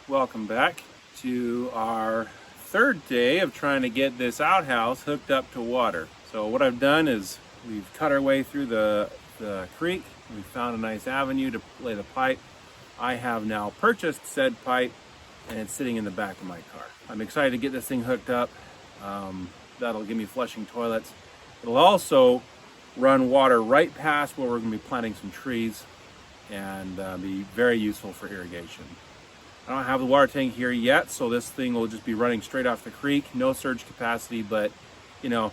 Welcome back to our third day of trying to get this outhouse hooked up to water. So what I've done is we've cut our way through the creek. We found a nice avenue to lay the pipe. I have now purchased said pipe and it's sitting in the back of my car. I'm excited to get this thing hooked up. That'll give me flushing toilets. It'll also run water right past where we're going to be planting some trees and be very useful for irrigation. I don't have the water tank here yet, so this thing will just be running straight off the creek. No surge capacity, but you know,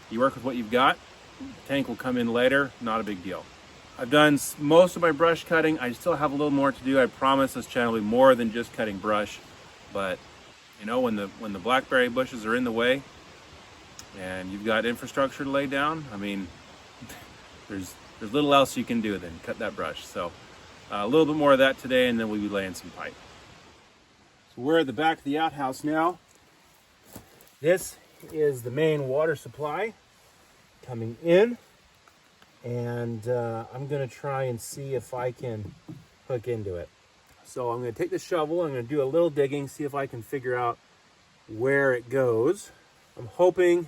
you work with what you've got. The tank will come in later, not a big deal. I've done most of my brush cutting. I still have a little more to do. I promise this channel will be more than just cutting brush, but you know, when the blackberry bushes are in the way and you've got infrastructure to lay down, I mean, there's little else you can do than cut that brush. So a little bit more of that today, and then we'll be laying some pipe. So we're at the back of the outhouse now. This is the main water supply coming in, and I'm gonna try and see if I can hook into it. So I'm gonna take the shovel, I'm gonna do a little digging, see if I can figure out where it goes. I'm hoping,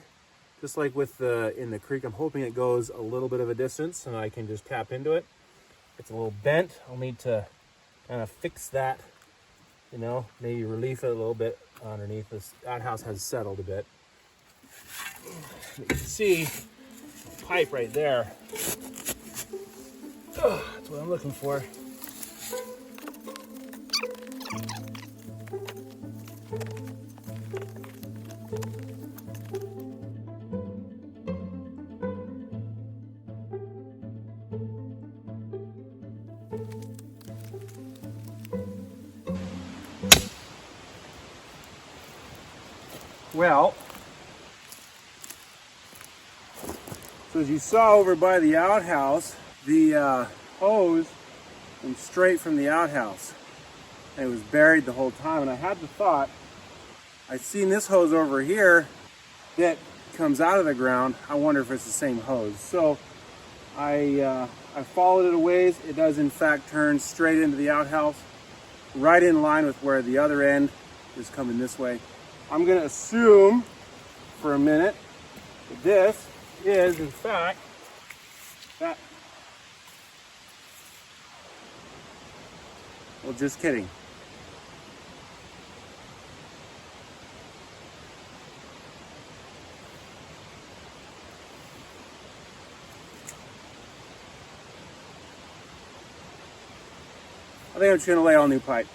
just like with in the creek, I'm hoping it goes a little bit of a distance and I can just tap into it. It's a little bent. I'll need to kind of fix that, you know, maybe relief it a little bit underneath. This outhouse has settled a bit. You can see the pipe right there. Oh, that's what I'm looking for. Well, so as you saw over by the outhouse, the hose went straight from the outhouse. And it was buried the whole time. And I had the thought, I've seen this hose over here that comes out of the ground. I wonder if it's the same hose. So I followed it a ways. It does in fact turn straight into the outhouse, right in line with where the other end is coming this way. I'm going to assume for a minute that this is, in fact, that. Well, just kidding. I think I'm just going to lay all new pipe.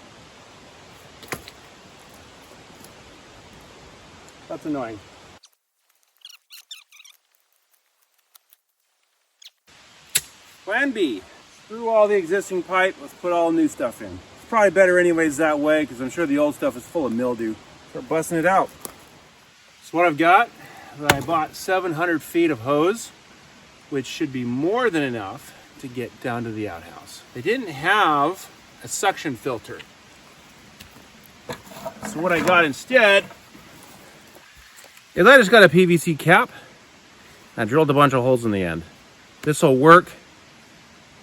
That's annoying. Plan B. Screw all the existing pipe, let's put all new stuff in. It's probably better anyways that way, because I'm sure the old stuff is full of mildew. Start busting it out. So what I've got is I bought 700 feet of hose, which should be more than enough to get down to the outhouse. They didn't have a suction filter. So what I got instead is I just got a PVC cap. I drilled a bunch of holes in the end. This will work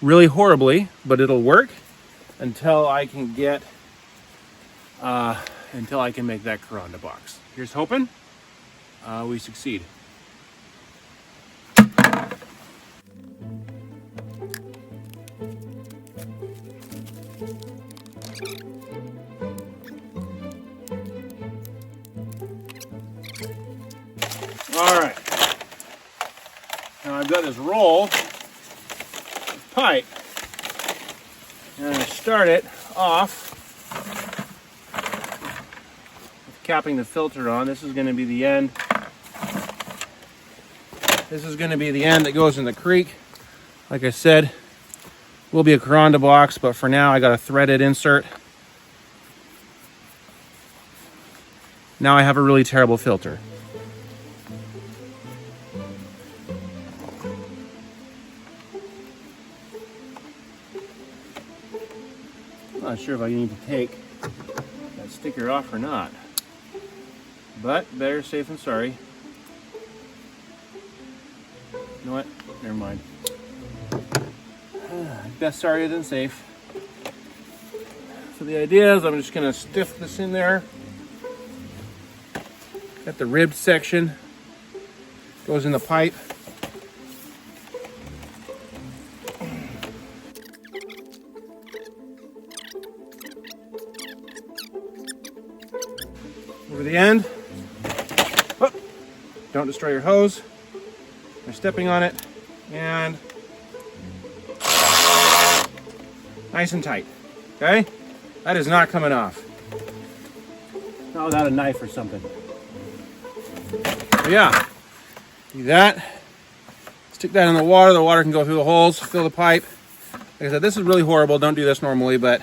really horribly, but it'll work until I can get, until I can make that Coranda box. Here's hoping we succeed. All right, now I've got this roll of pipe, and I'm going to start it off with capping the filter on. This is going to be the end. This is going to be the end that goes in the creek. Like I said, will be a Coranda box, but for now I got a threaded insert. Now I have a really terrible filter. Not sure if I need to take that sticker off or not, but better safe than sorry. You know what? Never mind. Best sorry than safe. So the idea is I'm just going to stiff this in there. Got the ribbed section, goes in the pipe. Over the end. Oh, don't destroy your hose. You're stepping on it, and nice and tight. Okay? That is not coming off. Not without a knife or something. So yeah, do that. Stick that in the water can go through the holes, fill the pipe. Like I said, this is really horrible, don't do this normally, but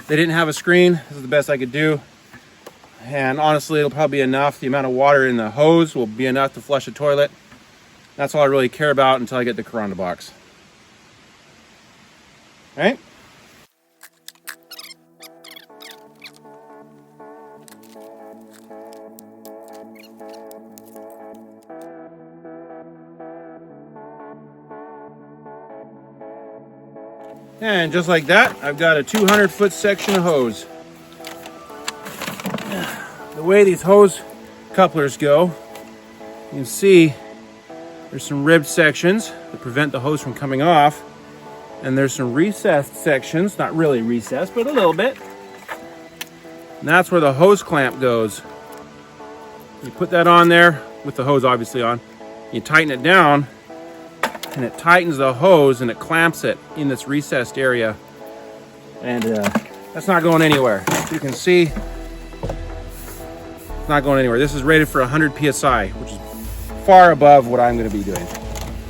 they didn't have a screen. This is the best I could do. And honestly, it'll probably be enough. The amount of water in the hose will be enough to flush a toilet. That's all I really care about until I get the Corona box. All right? And just like that, I've got a 200-foot section of hose. The way these hose couplers go, you can see there's some ribbed sections that prevent the hose from coming off, and there's some recessed sections, not really recessed, but a little bit. And that's where the hose clamp goes. You put that on there with the hose obviously on. You tighten it down, and it tightens the hose and it clamps it in this recessed area. And that's not going anywhere. You can see it's not going anywhere. This is rated for 100 PSI, which is far above what I'm going to be doing.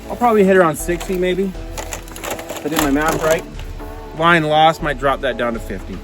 I'll probably hit around 60 maybe, if I did my math right. Line loss might drop that down to 50.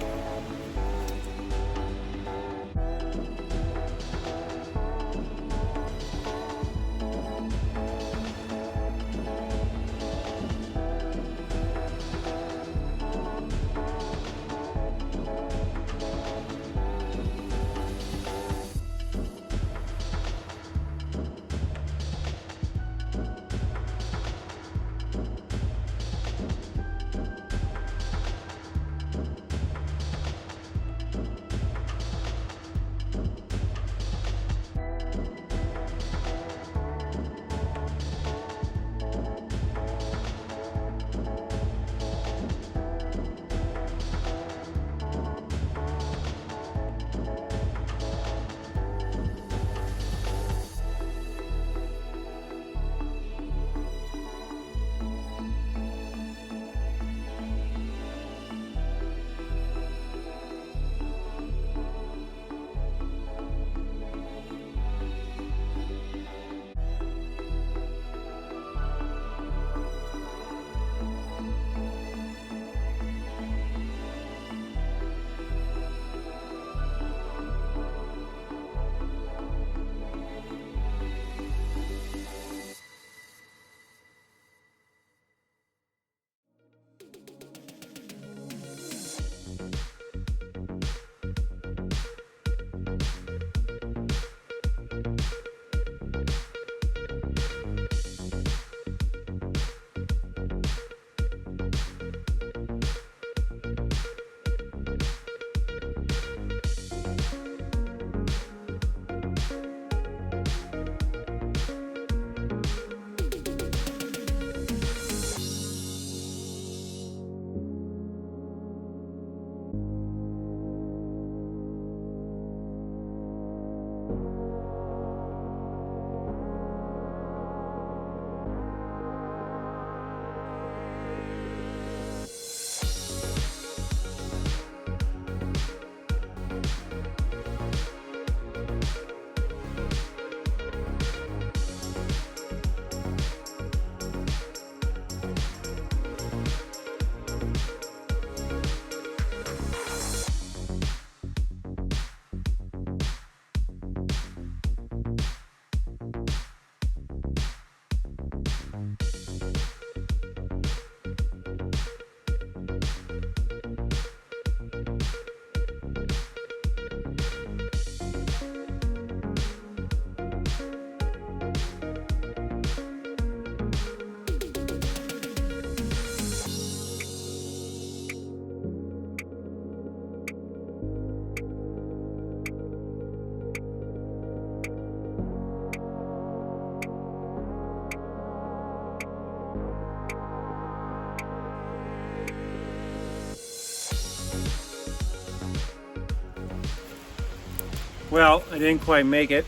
Well, I didn't quite make it.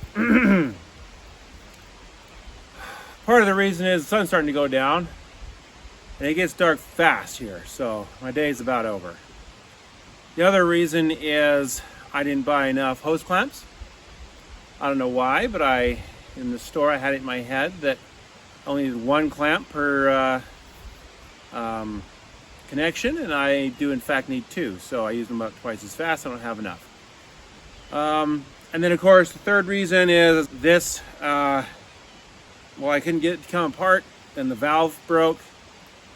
Part of the reason is the sun's starting to go down and it gets dark fast here, so my day's about over. The other reason is I didn't buy enough hose clamps. I don't know why, but in the store I had it in my head that I only needed one clamp per connection, and I do in fact need two, so I use them about twice as fast. I don't have enough. And then of course the third reason is this. Well, I couldn't get it to come apart, and the valve broke,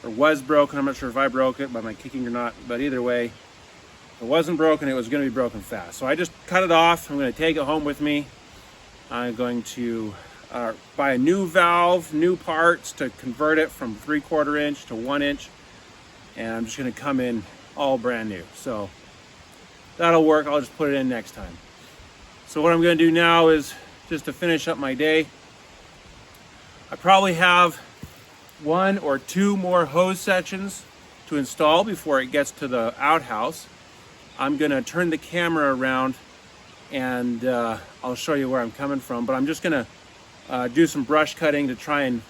or was broken. I'm not sure if I broke it by my kicking or not, but either way, if it wasn't broken, it was going to be broken fast. So I just cut it off. I'm going to take it home with me. I'm going to buy a new valve, new parts to convert it from 3/4 inch to 1 inch, and I'm just going to come in all brand new. So that'll work. I'll just put it in next time. So what I'm going to do now is just to finish up my day. I probably have 1 or 2 more hose sections to install before it gets to the outhouse. I'm going to turn the camera around and I'll show you where I'm coming from, but I'm just going to do some brush cutting to try and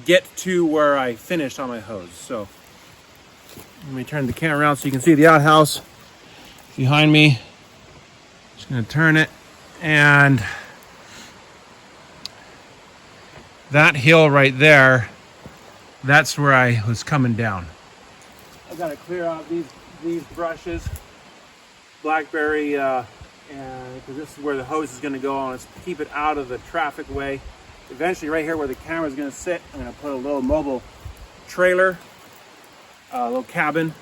get to where I finished on my hose. So let me turn the camera around so you can see the outhouse behind me. Just going to turn it, and that hill right there, that's where I was coming down. I've got to clear out these brushes, blackberry, and because this is where the hose is going to go on. Let's keep it out of the traffic way. Eventually, right here where the camera is going to sit, I'm going to put a little mobile trailer, a little cabin,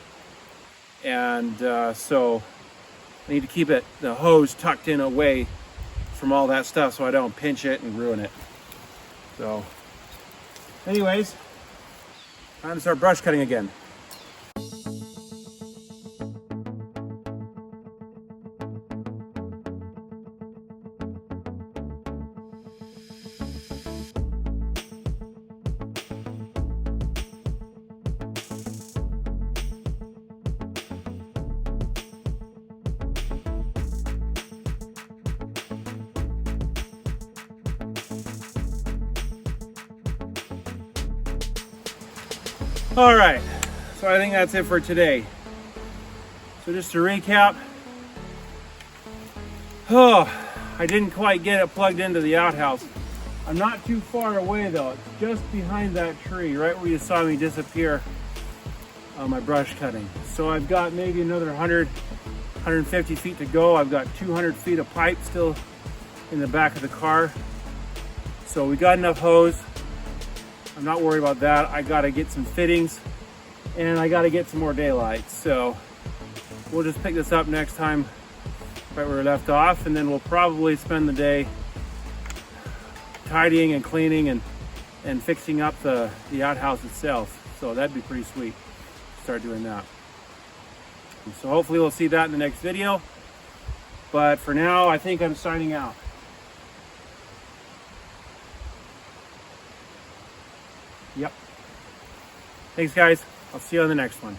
and so I need to keep the hose tucked in away from all that stuff so I don't pinch it and ruin it. So anyways, time to start brush cutting again. All right, so I think that's it for today. So just to recap, I didn't quite get it plugged into the outhouse. I'm not too far away though. It's just behind that tree, right where you saw me disappear on my brush cutting. So I've got maybe another 100, 150 feet to go. I've got 200 feet of pipe still in the back of the car. So we got enough hose. I'm not worried about that. I got to get some fittings and I got to get some more daylight. So we'll just pick this up next time right where we left off, and then we'll probably spend the day tidying and cleaning and fixing up the outhouse itself. So that'd be pretty sweet. Start doing that. And so hopefully we'll see that in the next video. But for now, I think I'm signing out. Yep. Thanks guys. I'll see you on the next one.